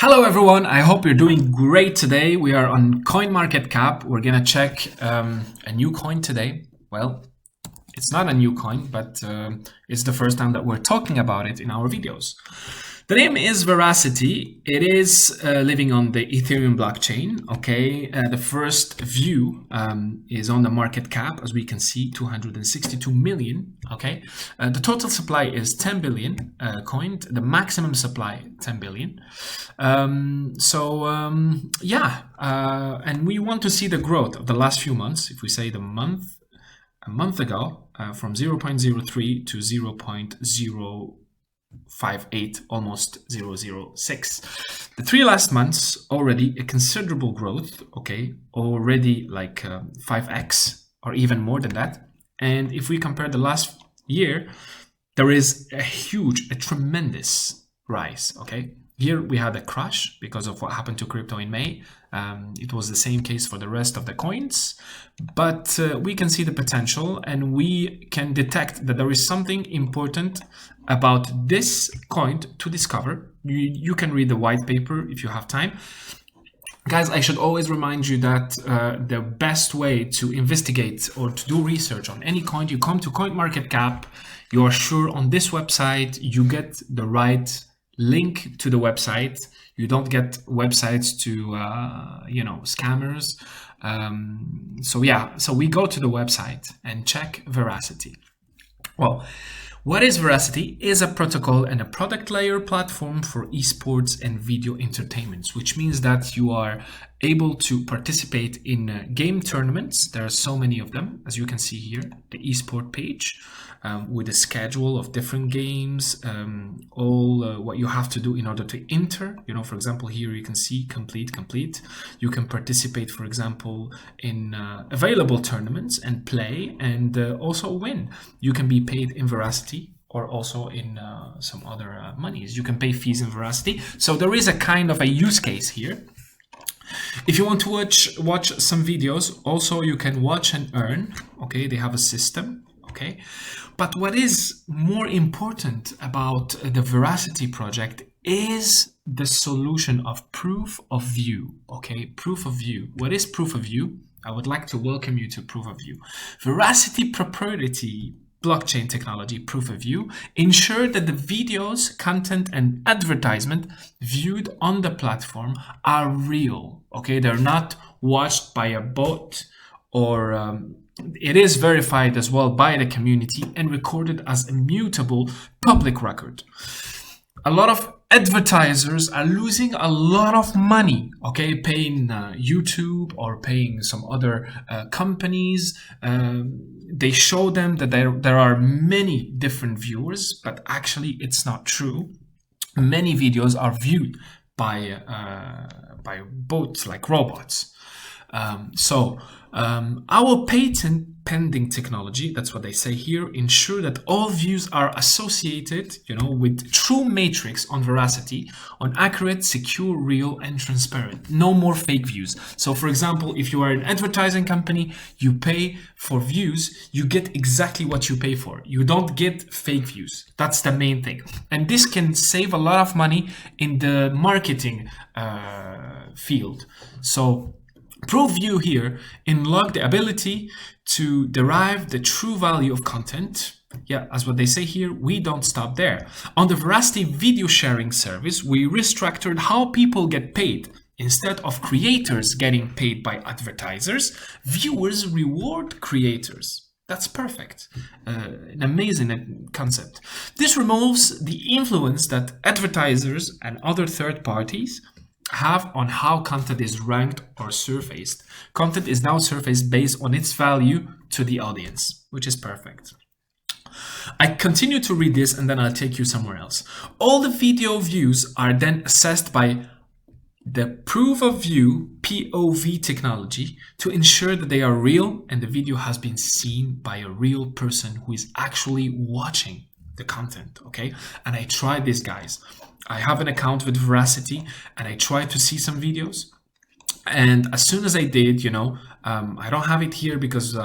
Hello everyone, I hope you're doing great today. We are on CoinMarketCap. We're gonna check a new coin today. Well, it's not a new coin, but it's the first time that we're talking about it in our videos. The name is Verasity. It is living on the Ethereum blockchain. Okay, the first view is on the market cap, as we can see, 262 million. Okay, the total supply is 10 billion coined. The maximum supply 10 billion. And we want to see the growth of the last few months. If we say a month ago, from 0.03 to 0.058, almost 0.006. The 3 last months already a considerable growth, okay, already like 5x or even more than that. And if we compare the last year, there is a tremendous rise, okay. Here we had a crash because of what happened to crypto in May. It was the same case for the rest of the coins, but we can see the potential and we can detect that there is something important about this coin to discover. You can read the white paper if you have time. Guys, I should always remind you that the best way to investigate or to do research on any coin, you come to CoinMarketCap, you are sure on this website, you get the right link to the website. You don't get websites to scammers. So we go to the website and check Verasity. Well, what is Verasity? Is a protocol and a product layer platform for esports and video entertainments, which means that you are able to participate in game tournaments. There are so many of them, as you can see here, the esport page, with a schedule of different games, what you have to do in order to enter. For example, here you can see complete. You can participate, for example, in available tournaments and play and also win. You can be paid in Verasity or also in some other monies. You can pay fees in Verasity. So there is a kind of a use case here. If you want to watch some videos, also you can watch and earn. Okay, they have a system. Okay, but what is more important about the Verasity project is the solution of proof of view. Okay, proof of view. What is proof of view? I would like to welcome you to proof of view. Verasity proprietary blockchain technology, proof of view, ensure that the videos, content, and advertisement viewed on the platform are real. Okay, they're not watched by a bot or it is verified as well by the community and recorded as immutable public record. A lot of advertisers are losing a lot of money, okay, paying YouTube or paying some other companies. They show them that there are many different viewers, but actually it's not true. Many videos are viewed by bots like robots. Our patent pending technology, that's what they say here, ensure that all views are associated, with true matrix on Verasity, on accurate, secure, real, and transparent. No more fake views. So for example, if you are an advertising company, you pay for views, you get exactly what you pay for. You don't get fake views. That's the main thing. And this can save a lot of money in the marketing field. So Proof View here unlock the ability to derive the true value of content. Yeah, as what they say here, we don't stop there. On the Verasity video sharing service, we restructured how people get paid. Instead of creators getting paid by advertisers, viewers reward creators. That's perfect. An amazing concept. This removes the influence that advertisers and other third parties have on how content is ranked or surfaced. Content is now surfaced based on its value to the audience, which is perfect. I continue to read this and then I'll take you somewhere else. All the video views are then assessed by the proof of view PoV technology to ensure that they are real and the video has been seen by a real person who is actually watching the content. Okay, and I tried this, guys. I have an account with Verasity and I tried to see some videos And as soon as I did, I don't have it here because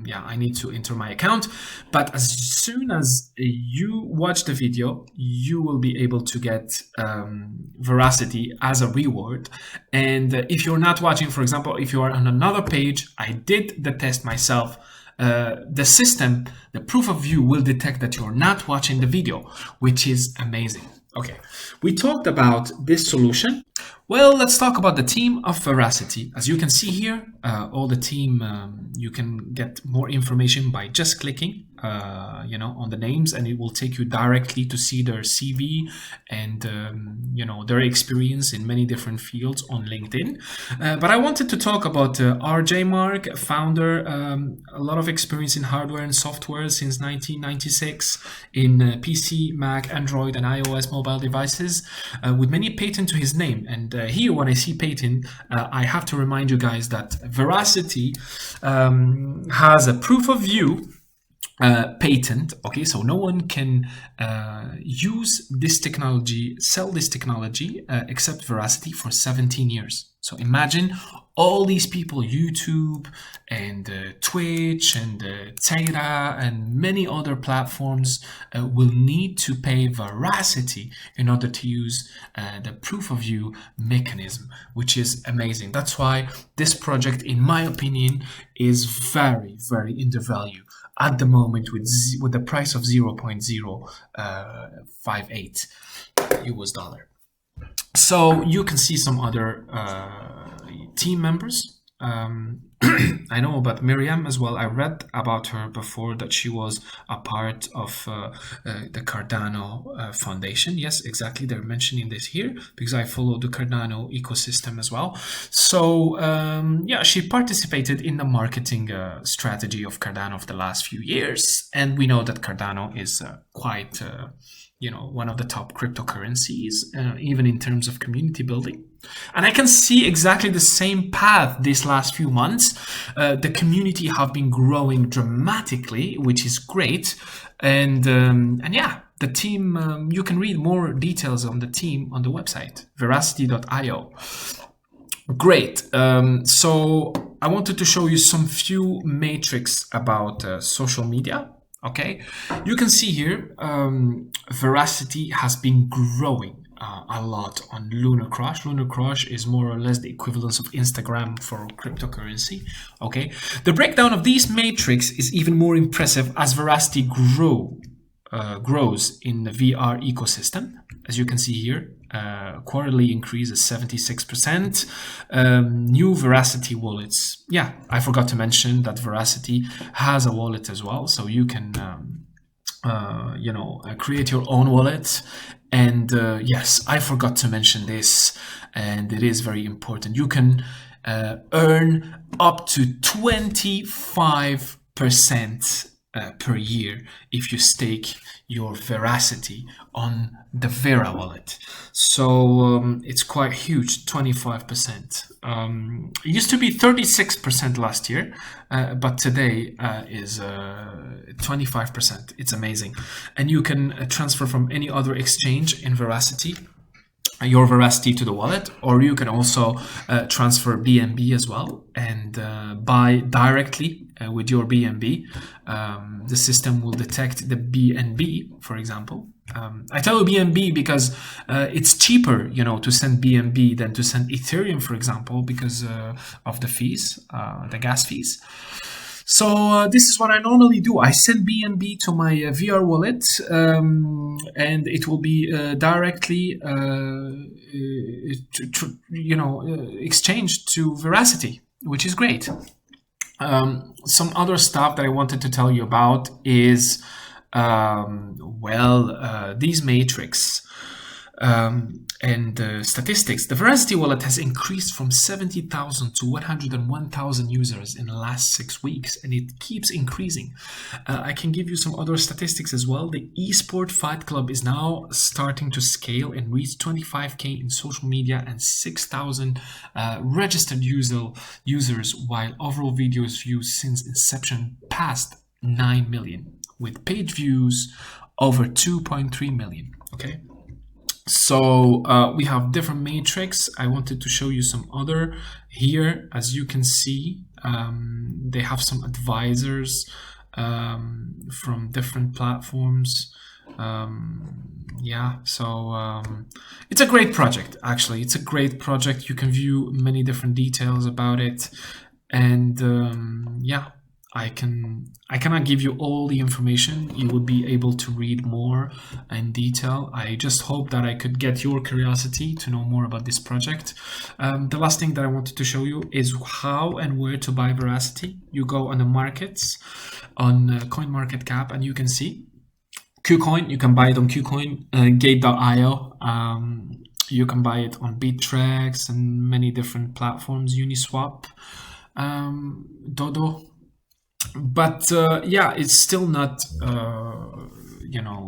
yeah, I need to enter my account. But as soon as you watch the video, you will be able to get Verasity as a reward. And if you're not watching, for example, if you are on another page, I did the test myself. The system, the proof of view, will detect that you're not watching the video, which is amazing. Okay, we talked about this solution. Well, let's talk about the team of Verasity. As you can see here, all the team, you can get more information by just clicking, on the names, and it will take you directly to see their CV and, their experience in many different fields on LinkedIn. But I wanted to talk about RJ Mark, founder, a lot of experience in hardware and software since 1996 in PC, Mac, Android, and iOS mobile devices, with many patents to his name. And here, when I see patent, I have to remind you guys that Verasity has a proof of view patent. Okay, so no one can use this technology, sell this technology, except Verasity for 17 years. So imagine all these people, YouTube and Twitch and Tera and many other platforms will need to pay Verasity in order to use the proof of view mechanism, which is amazing. That's why this project, in my opinion, is very, very undervalued at the moment with the price of 0.058 US dollar. So you can see some other team members. I know about Miriam as well. I read about her before, that she was a part of the Cardano Foundation. Yes, exactly. They're mentioning this here because I follow the Cardano ecosystem as well. So yeah, she participated in the marketing strategy of Cardano of the last few years. And we know that Cardano is quite one of the top cryptocurrencies, even in terms of community building. And I can see exactly the same path these last few months. The community have been growing dramatically, which is great. And yeah, the team, you can read more details on the team on the website, verasity.io. Great. So I wanted to show you some few metrics about social media. Okay, you can see here, Verasity has been growing a lot on Lunar Crush. Lunar Crush is more or less the equivalence of Instagram for cryptocurrency. Okay, the breakdown of these metrics is even more impressive as Verasity grows in the VR ecosystem. As you can see here, quarterly increase is 76%. New Verasity wallets. Yeah, I forgot to mention that Verasity has a wallet as well, so you can create your own wallet. And yes, I forgot to mention this, and it is very important. You can earn up to 25% per year if you stake your Verasity on the Vera wallet. So it's quite huge, 25%. It used to be 36% last year, but today is 25%. It's amazing. And you can transfer from any other exchange in Verasity your Verasity to the wallet, or you can also transfer BNB as well and buy directly with your BNB. The system will detect the BNB, for example. I tell you BNB because it's cheaper, to send BNB than to send Ethereum, for example, because of the fees, the gas fees. So this is what I normally do. I send BNB to my VR wallet, and it will be directly, exchanged to Verasity, which is great. Some other stuff that I wanted to tell you about is, these metrics. And statistics. The Verasity wallet has increased from 70,000 to 101,000 users in the last 6 weeks, and it keeps increasing. I can give you some other statistics as well. The Esports Fight Club is now starting to scale and reach 25k in social media and 6,000 registered users, while overall videos views since inception passed 9 million, with page views over 2.3 million. Okay. So we have different matrix. I wanted to show you some other here. As you can see, they have some advisors from different platforms. Yeah, so it's a great project. Actually, it's a great project. You can view many different details about it, and yeah, I cannot give you all the information. You would be able to read more in detail. I just hope that I could get your curiosity to know more about this project. The last thing that I wanted to show you is how and where to buy Veracity. You go on the markets on CoinMarketCap, and you can see KuCoin. You can buy it on KuCoin, Gate.io. You can buy it on Bittrex and many different platforms, Uniswap, Dodo. But yeah, it's still not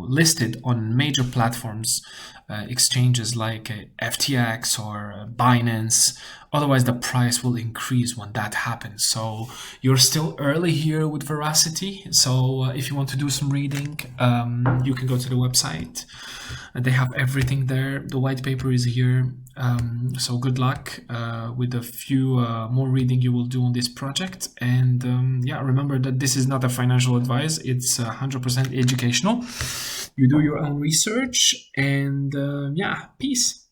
listed on major platforms, exchanges like FTX or Binance. Otherwise, the price will increase when that happens. So you're still early here with Veracity. So if you want to do some reading, you can go to the website. They have everything there. The white paper is here. So good luck with a few more reading you will do on this project. And yeah, remember that this is not a financial advice. It's 100% educational. You do your own research, and yeah, peace.